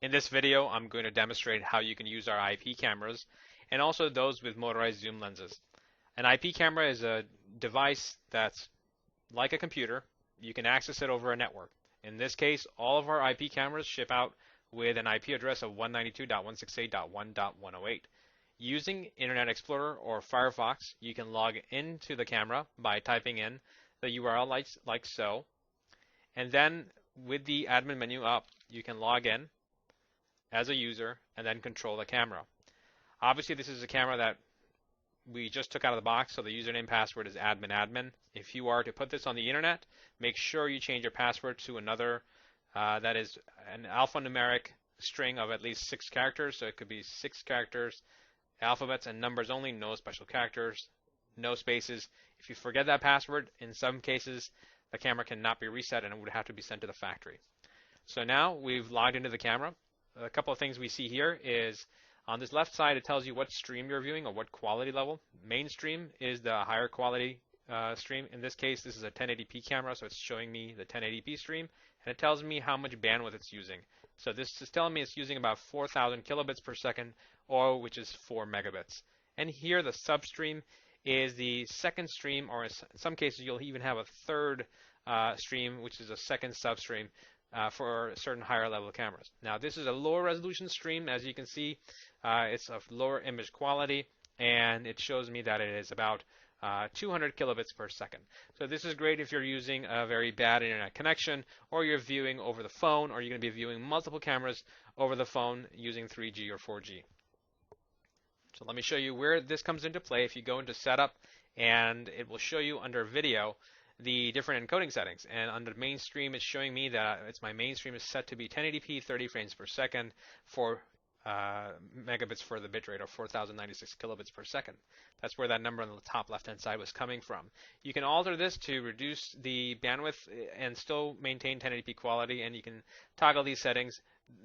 In this video, I'm going to demonstrate how you can use our IP cameras and also those with motorized zoom lenses. An IP camera is a device that's like a computer. You can access it over a network. In this case, all of our IP cameras ship out with an IP address of 192.168.1.108. Using Internet Explorer or Firefox, you can log into the camera by typing in the URL like so, and then with the admin menu up, you can log in as a user and then control the camera. Obviously, this is a camera that we just took out of the box, so the username password is admin. If you are to put this on the internet, make sure you change your password to another that is an alphanumeric string of at least 6 characters. So it could be 6 characters, alphabets and numbers only, no special characters, no spaces. If you forget that password, in some cases, the camera cannot be reset and it would have to be sent to the factory. So now we've logged into the camera. A couple of things we see here is on this left side, it tells you what stream you're viewing or what quality level. Mainstream is the higher quality stream. In this case, this is a 1080p camera, so it's showing me the 1080p stream, and it tells me how much bandwidth it's using. So this is telling me it's using about 4,000 kilobits per second, or which is 4 megabits. And here the substream is the second stream, or in some cases you'll even have a third stream, which is a second substream for certain higher level cameras. Now this is a lower resolution stream, as you can see. It's of lower image quality, and it shows me that it is about 200 kilobits per second. So this is great if you're using a very bad internet connection, or you're viewing over the phone, or you're going to be viewing multiple cameras over the phone using 3G or 4G. So let me show you where this comes into play. If you go into Setup, and it will show you under Video the different encoding settings. And under mainstream, it's showing me that my mainstream is set to be 1080p, 30 frames per second, 4 megabits for the bitrate, or 4,096 kilobits per second. That's where that number on the top left-hand side was coming from. You can alter this to reduce the bandwidth and still maintain 1080p quality, and you can toggle these settings.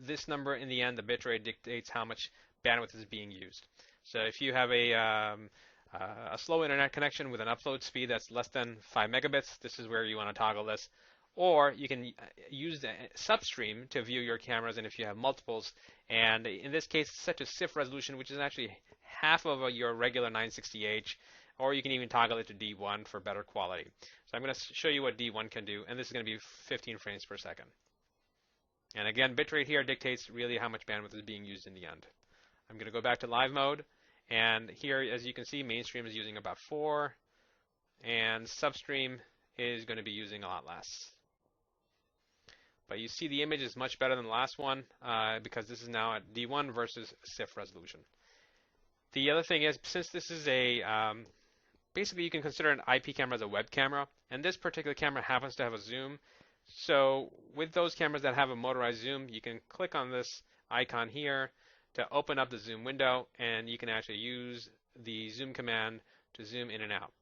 This number in the end, the bitrate, dictates how much bandwidth is being used. So if you have a slow internet connection with an upload speed that's less than 5 megabits, this is where you want to toggle this. Or you can use the substream to view your cameras, and if you have multiples, and in this case it's set to CIF resolution, which is actually half of your regular 960H, or you can even toggle it to D1 for better quality. So I'm going to show you what D1 can do, and this is going to be 15 frames per second. And again, bitrate here dictates really how much bandwidth is being used in the end. I'm going to go back to live mode, and here, as you can see, mainstream is using about 4, and substream is going to be using a lot less. But you see the image is much better than the last one because this is now at D1 versus CIF resolution. The other thing is, since this is a, basically you can consider an IP camera as a web camera, and this particular camera happens to have a zoom. So with those cameras that have a motorized zoom, you can click on this icon here to open up the zoom window, and you can actually use the zoom command to zoom in and out.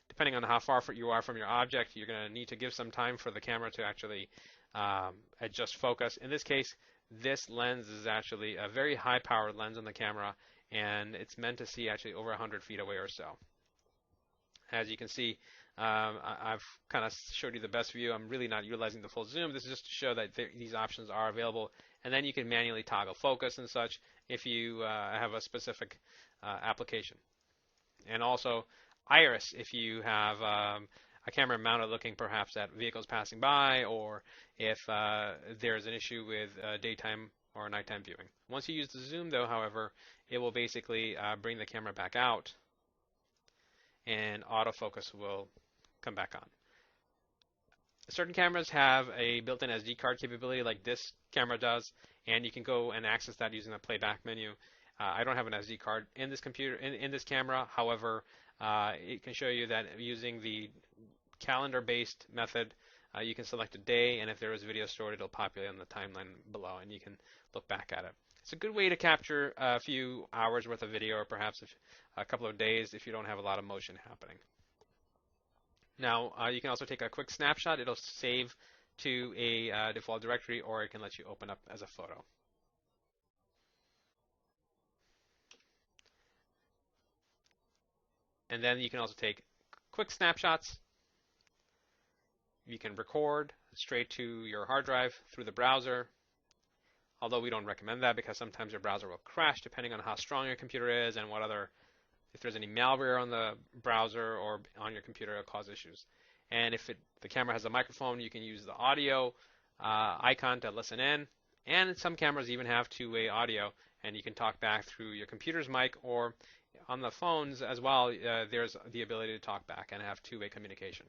Depending on how far you are from your object, you're going to need to give some time for the camera to actually adjust focus. In this case, this lens is actually a very high-powered lens on the camera, and it's meant to see actually over 100 feet away or so. As you can see, I've kind of showed you the best view. I'm really not utilizing the full zoom. This is just to show that these options are available, and then you can manually toggle focus and such if you have a specific application. And also iris if you have a camera mounted looking perhaps at vehicles passing by, or if there's an issue with daytime or nighttime viewing. Once you use the zoom, though, however, it will basically bring the camera back out, and autofocus will come back on. Certain cameras have a built-in SD card capability like this camera does, and you can go and access that using the playback menu. I don't have an SD card in this computer, in this camera. However, it can show you that using the calendar-based method, you can select a day, and if there is video stored, it'll populate on the timeline below, and you can look back at it. It's a good way to capture a few hours worth of video, or perhaps a couple of days if you don't have a lot of motion happening. Now, you can also take a quick snapshot. It'll save to a default directory, or it can let you open up as a photo. And then you can also take quick snapshots. You can record straight to your hard drive through the browser. although we don't recommend that because sometimes your browser will crash depending on how strong your computer is and what other, if there's any malware on the browser or on your computer, it'll cause issues. And if the camera has a microphone, you can use the audio icon to listen in. And some cameras even have two-way audio, and you can talk back through your computer's mic, or on the phones as well, there's the ability to talk back and have two-way communication.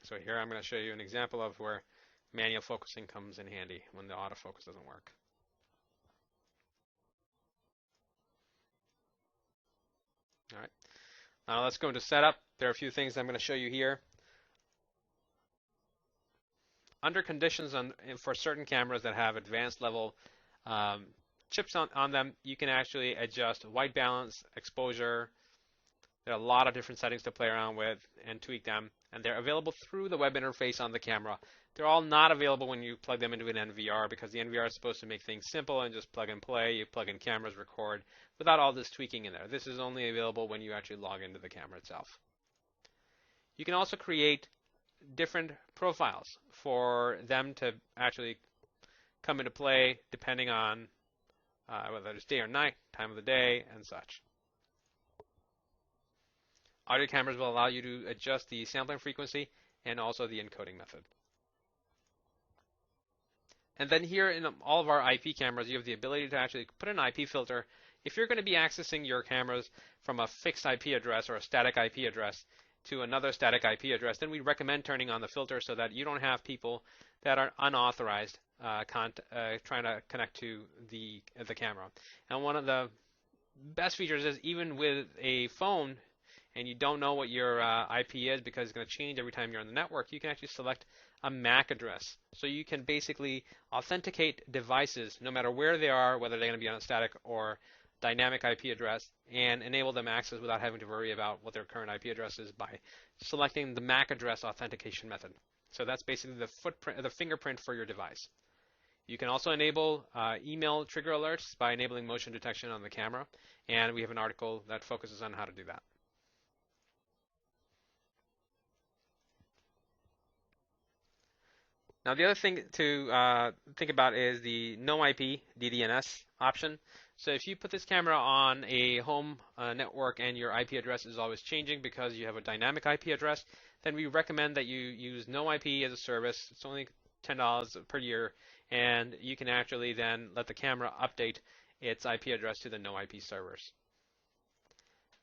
So here I'm going to show you an example of where manual focusing comes in handy when the autofocus doesn't work. All right. Now let's go into setup. There are a few things I'm going to show you here. Under conditions for certain cameras that have advanced level chips on them, you can actually adjust white balance, exposure. There are a lot of different settings to play around with and tweak them, and they're available through the web interface on the camera. They're all not available when you plug them into an NVR because the NVR is supposed to make things simple and just plug and play. You plug in cameras, record, without all this tweaking in there. This is only available when you actually log into the camera itself. You can also create different profiles for them to actually come into play depending on whether it's day or night, time of the day, and such. Audio cameras will allow you to adjust the sampling frequency and also the encoding method. And then here in all of our IP cameras, you have the ability to actually put an IP filter. If you're going to be accessing your cameras from a fixed IP address or a static IP address to another static IP address, then we recommend turning on the filter so that you don't have people that are unauthorized trying to connect to the camera. And one of the best features is even with a phone and you don't know what your IP is because it's going to change every time you're on the network, you can actually select a MAC address. So you can basically authenticate devices no matter where they are, whether they're going to be on a static or dynamic IP address, and enable them access without having to worry about what their current IP address is by selecting the MAC address authentication method. So that's basically the footprint, the fingerprint for your device. You can also enable email trigger alerts by enabling motion detection on the camera, and we have an article that focuses on how to do that. Now the other thing to think about is the no IP DDNS option. So if you put this camera on a home network and your IP address is always changing because you have a dynamic IP address, then we recommend that you use no IP as a service. It's only $10 per year, and you can actually then let the camera update its IP address to the no IP servers.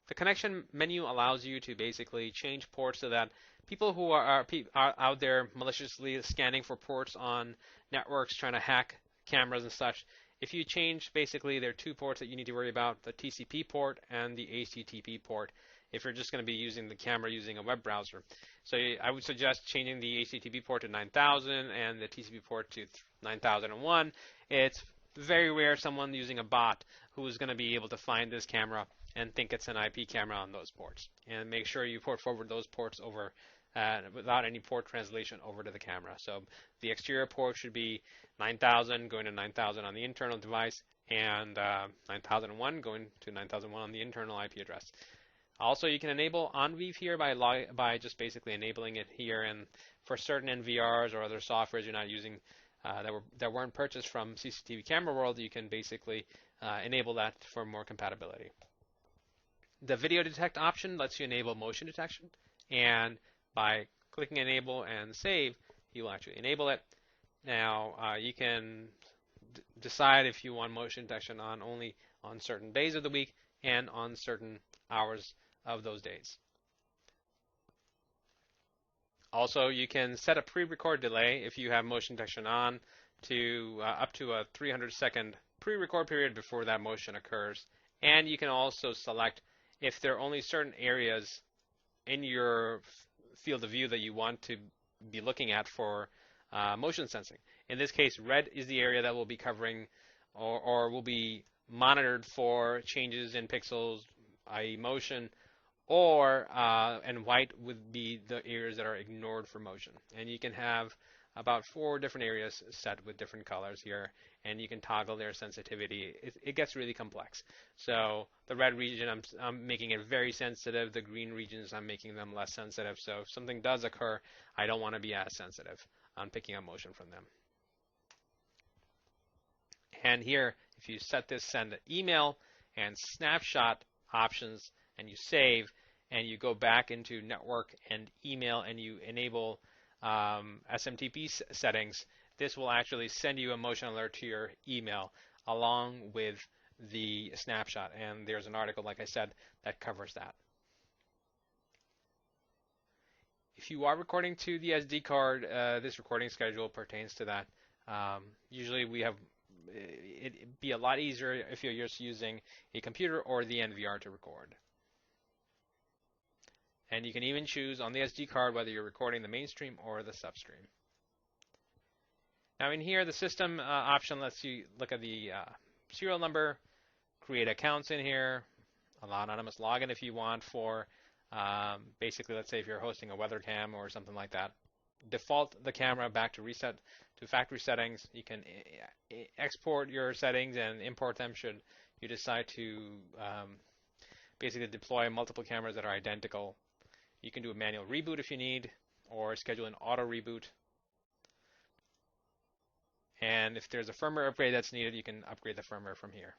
The connection menu allows you to basically change ports so that people who are out there maliciously scanning for ports on networks, trying to hack cameras and such, if you change, basically there are two ports that you need to worry about, the TCP port and the HTTP port, if you're just going to be using the camera using a web browser. So I would suggest changing the HTTP port to 9000 and the TCP port to 9001. It's very rare someone using a bot who is going to be able to find this camera and think it's an IP camera on those ports. And make sure you port forward those ports over without any port translation over to the camera. So the exterior port should be 9000 going to 9000 on the internal device, and 9001 going to 9001 on the internal IP address. Also, you can enable OnView here by just basically enabling it here, and for certain NVRs or other softwares you're not using that weren't purchased from CCTV Camera World, you can basically enable that for more compatibility. The video detect option lets you enable motion detection, and by clicking enable and save, you will actually enable it. Now you can decide if you want motion detection on only on certain days of the week and on certain hours of those days. Also, you can set a pre-record delay if you have motion detection on to up to a 300-second pre-record period before that motion occurs. And you can also select if there are only certain areas in your field of view that you want to be looking at for motion sensing. In this case, red is the area that will be covering or will be monitored for changes in pixels, i.e. motion, or and white would be the areas that are ignored for motion. And you can have about 4 different areas set with different colors here, and you can toggle their sensitivity. It gets really complex. So the red region, I'm making it very sensitive. The green regions, I'm making them less sensitive. So if something does occur, I don't want to be as sensitive on picking up motion from them. And here, if you set this send email and snapshot options, and you save, and you go back into network and email, and you enable SMTP settings, this will actually send you a motion alert to your email along with the snapshot. And there's an article, like I said, that covers that. If you are recording to the SD card, this recording schedule pertains to that. Usually it'd be a lot easier if you're just using a computer or the NVR to record. And you can even choose on the SD card whether you're recording the mainstream or the substream. Now in here, the system option lets you look at the serial number, create accounts in here, allow anonymous login if you want for basically, let's say if you're hosting a weather cam or something like that. Default the camera back to factory settings. You can export your settings and import them should you decide to basically deploy multiple cameras that are identical. You can do a manual reboot if you need, or schedule an auto reboot. And if there's a firmware upgrade that's needed, you can upgrade the firmware from here.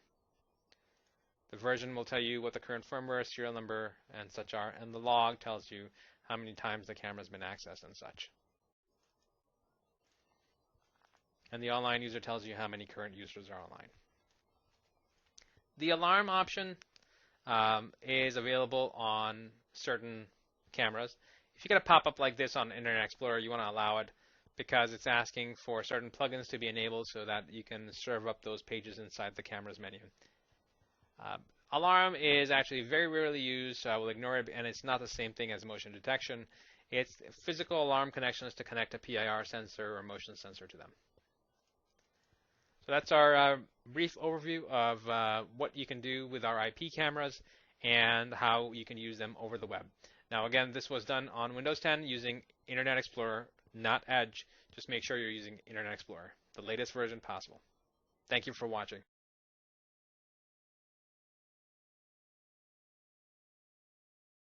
The version will tell you what the current firmware, serial number, and such are, and the log tells you how many times the camera has been accessed and such. And the online user tells you how many current users are online. The alarm option is available on certain cameras. If you get a pop-up like this on Internet Explorer, you want to allow it because it's asking for certain plugins to be enabled so that you can serve up those pages inside the camera's menu. Alarm is actually very rarely used, so I will ignore it, and it's not the same thing as motion detection. It's physical alarm connections to connect a PIR sensor or motion sensor to them. So that's our brief overview of what you can do with our IP cameras and how you can use them over the web. Now again, this was done on Windows 10 using Internet Explorer, not Edge. Just make sure you're using Internet Explorer, the latest version possible. Thank you for watching.